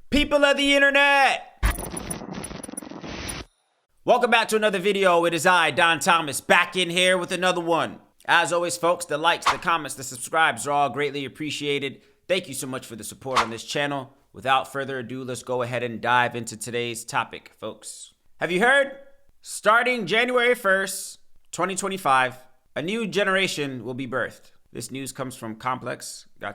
People of the internet! Welcome back to another video. It is I, Don Thomas, back in here with another one. As always, folks, the likes, the comments, the subscribes are all greatly appreciated. Thank you so much for the support on this channel. Without further ado, let's go ahead and dive into today's topic, folks. Have you heard? Starting January 1st, 2025, a new generation will be birthed. This news comes from Complex. I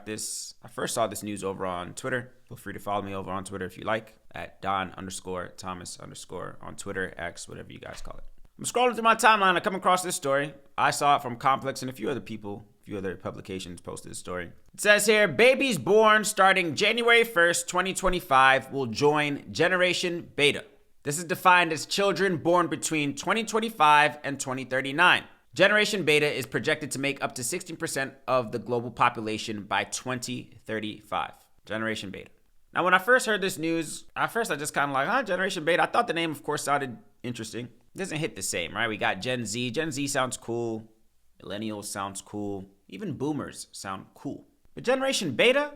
first saw this news over on Twitter. Feel free to follow me over on Twitter if you like, at Don_Thomas_ on Twitter, X, whatever you guys call it. I'm scrolling through my timeline. I come across this story. I saw it from Complex and a few other publications posted this story. It says here, babies born starting January 1st, 2025 will join Generation Beta. This is defined as children born between 2025 and 2039. Generation Beta is projected to make up to 16% of the global population by 2035. Generation Beta. Now, when I first heard this news, I just kind of like, Generation Beta. I thought the name, of course, sounded interesting. It doesn't hit the same, right? We got Gen Z. Gen Z sounds cool. Millennials sounds cool. Even boomers sound cool. But Generation Beta?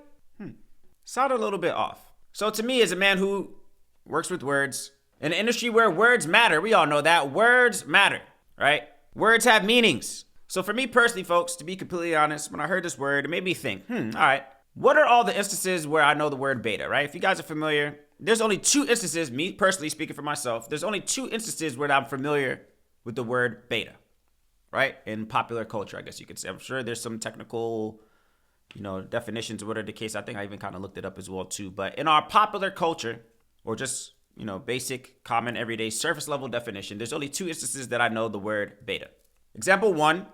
Sounded a little bit off. So to me, as a man who works with words, in an industry where words matter, we all know that words matter, right? Words have meanings. So for me personally, folks, to be completely honest, when I heard this word, it made me think, all right, what are all the instances where I know the word beta, right? If you guys are familiar, there's only two instances, me personally speaking for myself, there's only two instances where I'm familiar with the word beta, right? In popular culture, I guess you could say. I'm sure there's some technical, definitions or whatever the case. I think I even kind of looked it up as well too. But in our popular culture, or just basic, common, everyday, surface level definition, there's only two instances that I know the word beta. Example one,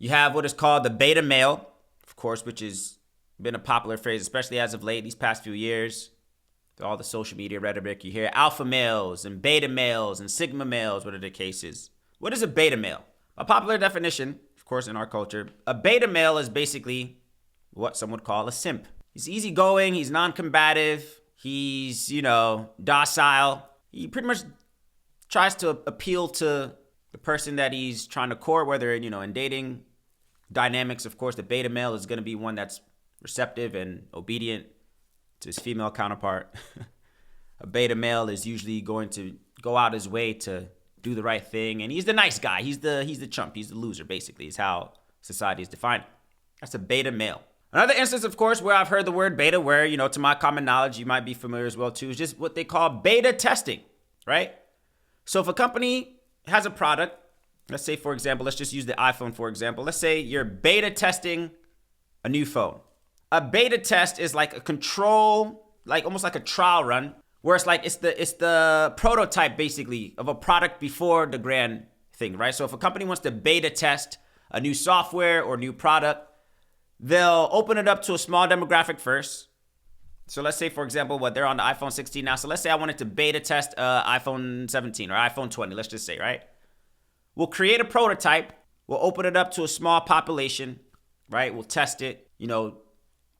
you have what is called the beta male, of course, which has been a popular phrase, especially as of late, these past few years. With all the social media rhetoric, you hear alpha males and beta males and sigma males, whatever the case is. What is a beta male? A popular definition, of course, in our culture, a beta male is basically what some would call a simp. He's easygoing, he's non-combative, he's, docile. He pretty much tries to appeal to the person that he's trying to court, whether, in dating dynamics. Of course, the beta male is going to be one that's receptive and obedient to his female counterpart. A beta male is usually going to go out his way to do the right thing. And he's the nice guy. He's the chump. He's the loser, basically, is how society is defined. That's a beta male. Another instance, of course, where I've heard the word beta, where, to my common knowledge, you might be familiar as well, too, is just what they call beta testing, right? So if a company has a product, let's say, for example, let's just use the iPhone, for example. Let's say you're beta testing a new phone. A beta test is like a control, like almost like a trial run, where it's like it's the prototype, basically, of a product before the grand thing, right? So if a company wants to beta test a new software or new product, they'll open it up to a small demographic first. So let's say, for example, they're on the iPhone 16 now. So let's say I wanted to beta test iPhone 17 or iPhone 20, let's just say, right? We'll create a prototype. We'll open it up to a small population, right? We'll test it,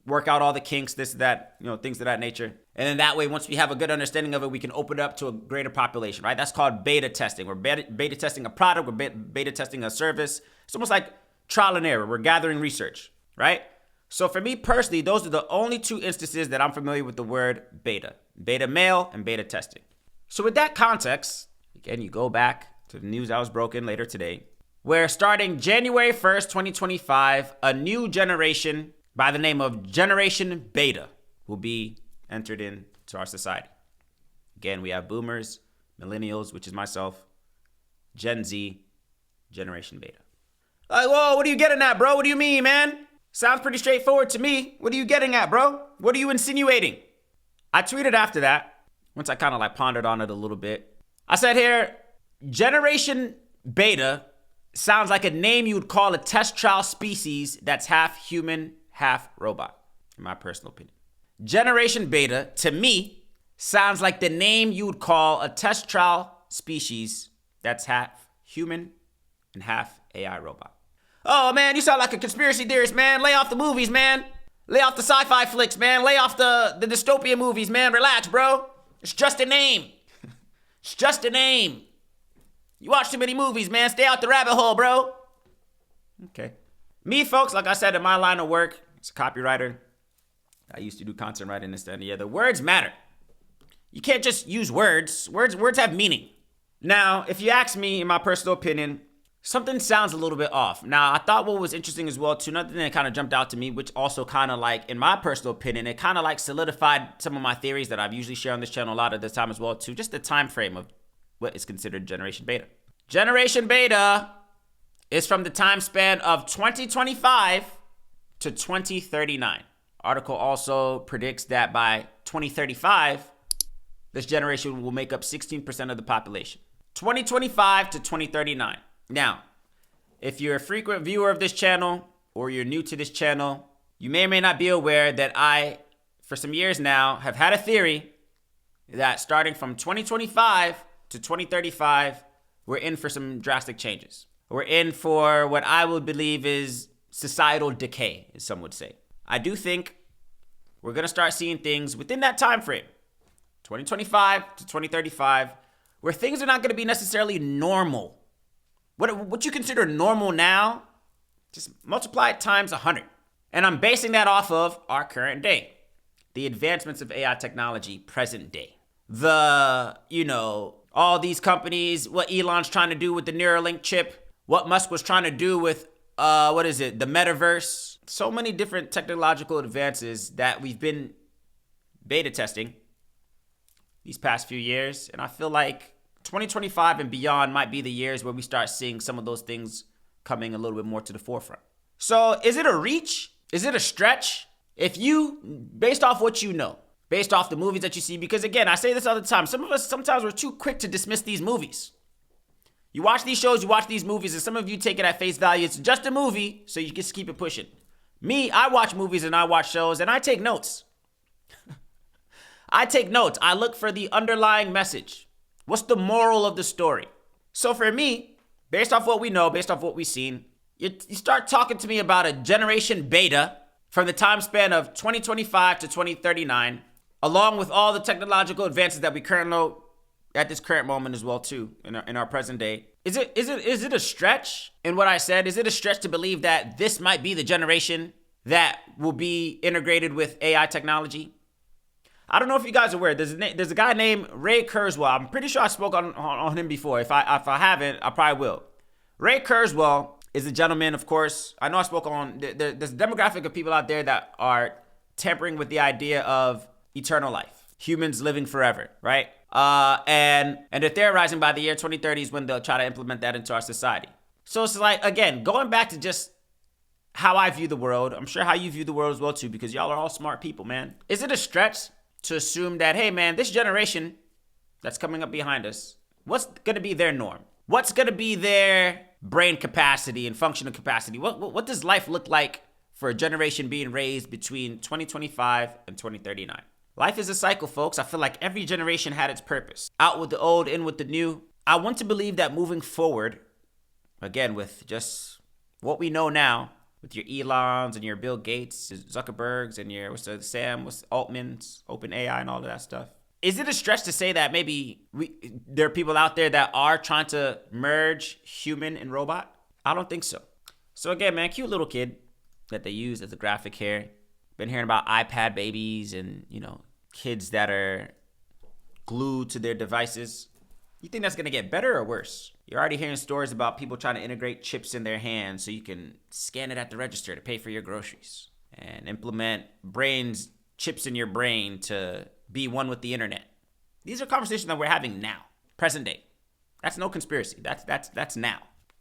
work out all the kinks, this, that, things of that nature. And then that way, once we have a good understanding of it, we can open it up to a greater population, right? That's called beta testing. We're beta testing a product. We're beta testing a service. It's almost like trial and error. We're gathering research, right? So for me personally, those are the only two instances that I'm familiar with the word beta. Beta male and beta testing. So with that context, again, you go back to the news that was broken later today, where starting January 1st, 2025, a new generation by the name of Generation Beta will be entered into our society. Again, we have boomers, millennials, which is myself, Gen Z, Generation Beta. Like, whoa, what are you getting at, bro? What do you mean, man? Sounds pretty straightforward to me. What are you getting at, bro? What are you insinuating? I tweeted after that, once I kind of pondered on it a little bit. I said here, Generation Beta sounds like a name you would call a test trial species that's half human, half robot, in my personal opinion. Generation Beta, to me, sounds like the name you would call a test trial species that's half human and half AI robot. Oh, man, you sound like a conspiracy theorist, man. Lay off the movies, man. Lay off the sci-fi flicks, man. Lay off the dystopian movies, man. Relax, bro. It's just a name. It's just a name. You watch too many movies, man. Stay out the rabbit hole, bro. Okay. Me, folks, like I said, in my line of work, as a copywriter, I used to do content writing and stuff. Yeah, the words matter. You can't just use words. Words have meaning. Now, if you ask me, in my personal opinion, something sounds a little bit off. Now, I thought what was interesting as well, too, another thing that kind of jumped out to me, which also kind of like, in my personal opinion, it kind of like solidified some of my theories that I've usually shared on this channel a lot of the time as well, too. Just the time frame of what is considered Generation Beta. Generation Beta is from the time span of 2025 to 2039. Article also predicts that by 2035, this generation will make up 16% of the population. 2025 to 2039. Now, if you're a frequent viewer of this channel or you're new to this channel, you may or may not be aware that I, for some years now, have had a theory that starting from 2025 to 2035, we're in for some drastic changes. We're in for what I would believe is societal decay, as some would say. I do think we're going to start seeing things within that time frame, 2025 to 2035, where things are not going to be necessarily normal. What you consider normal now, just multiply it times 100. And I'm basing that off of our current day, the advancements of AI technology, present day. All these companies, what Elon's trying to do with the Neuralink chip, what Musk was trying to do with, the metaverse. So many different technological advances that we've been beta testing these past few years. And I feel like 2025 and beyond might be the years where we start seeing some of those things coming a little bit more to the forefront. So is it a reach? Is it a stretch? If you, based off what you know, based off the movies that you see, because again, I say this all the time, some of us, sometimes we're too quick to dismiss these movies. You watch these shows, you watch these movies, and some of you take it at face value. It's just a movie, so you just keep it pushing. Me, I watch movies and I watch shows and I take notes. I take notes. I look for the underlying message. What's the moral of the story? So for me, based off what we know, based off what we've seen, you start talking to me about a generation beta from the time span of 2025 to 2039, along with all the technological advances that we currently know at this current moment as well too, in our present day. Is it a stretch in what I said? Is it a stretch to believe that this might be the generation that will be integrated with AI technology? I don't know if you guys are aware. There's a guy named Ray Kurzweil. I'm pretty sure I spoke on him before. If I haven't, I probably will. Ray Kurzweil is a gentleman, of course. I know I spoke on. There's a demographic of people out there that are tampering with the idea of eternal life, humans living forever, right? And they're theorizing by the year 2030 is when they'll try to implement that into our society. So it's like, again, going back to just how I view the world, I'm sure how you view the world as well too, because y'all are all smart people, man. Is it a stretch to assume that, hey man, this generation that's coming up behind us, what's going to be their norm? What's going to be their brain capacity and functional capacity? What does life look like for a generation being raised between 2025 and 2039? Life is a cycle, folks. I feel like every generation had its purpose. Out with the old, in with the new. I want to believe that moving forward, again, with just what we know now, with your Elons and your Bill Gates, Zuckerbergs, and your Altman's, OpenAI, and all of that stuff. Is it a stretch to say that maybe there are people out there that are trying to merge human and robot? I don't think so. So again, man, cute little kid that they use as a graphic here. Been hearing about iPad babies and, kids that are glued to their devices. You think that's going to get better or worse? You're already hearing stories about people trying to integrate chips in their hands so you can scan it at the register to pay for your groceries and implement chips in your brain to be one with the internet. These are conversations that we're having now, present day. That's no conspiracy. That's now.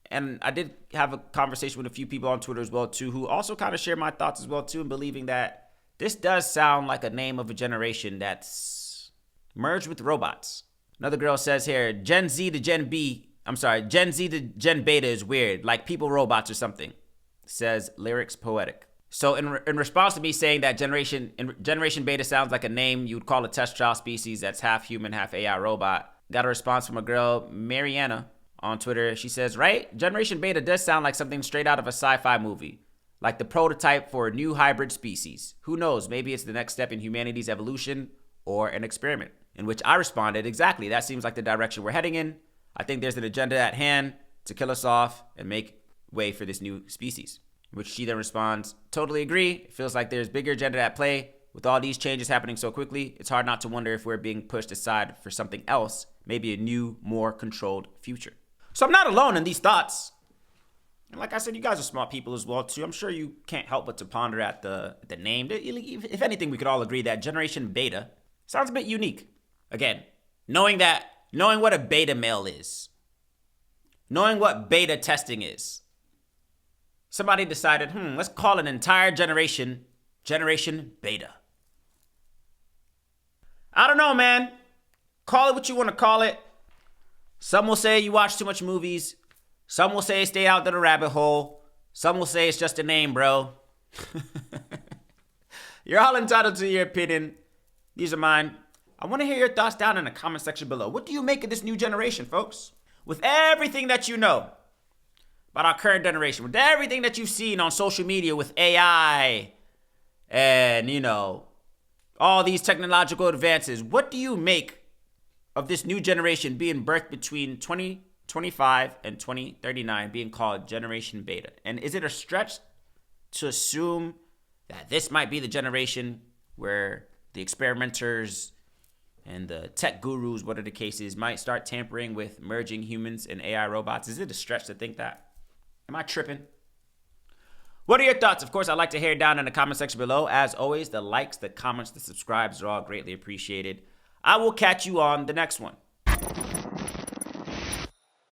And I did have a conversation with a few people on Twitter as well too, who also kind of share my thoughts as well too, and believing that this does sound like a name of a generation that's merged with robots. Another girl says here, Gen Z to Gen Beta is weird, like people robots or something, says Lyrics Poetic. So in response to me saying that Generation Beta sounds like a name you would call a test trial species that's half human, half AI robot, got a response from a girl, Mariana, on Twitter. She says, right? Generation Beta does sound like something straight out of a sci-fi movie, like the prototype for a new hybrid species. Who knows? Maybe it's the next step in humanity's evolution or an experiment. In which I responded, exactly, that seems like the direction we're heading in. I think there's an agenda at hand to kill us off and make way for this new species. In which she then responds, totally agree. It feels like there's bigger agenda at play with all these changes happening so quickly, it's hard not to wonder if we're being pushed aside for something else, maybe a new, more controlled future. So I'm not alone in these thoughts. And like I said, you guys are smart people as well, too. I'm sure you can't help but to ponder at the name. If anything, we could all agree that Generation Beta sounds a bit unique. Again, knowing what a beta male is, knowing what beta testing is, somebody decided, let's call an entire generation Generation Beta. I don't know, man. Call it what you want to call it. Some will say you watch too much movies. Some will say stay out of the rabbit hole. Some will say it's just a name, bro. You're all entitled to your opinion. These are mine. I want to hear your thoughts down in the comment section below. What do you make of this new generation, folks? With everything that you know about our current generation, with everything that you've seen on social media with AI and, all these technological advances, what do you make of this new generation being birthed between 2025 and 2039 being called Generation Beta? And is it a stretch to assume that this might be the generation where the experimenters and the tech gurus, whatever the case is, might start tampering with merging humans and AI robots? Is it a stretch to think that? Am I tripping? What are your thoughts? Of course, I'd like to hear it down in the comment section below. As always, the likes, the comments, the subscribes are all greatly appreciated. I will catch you on the next one.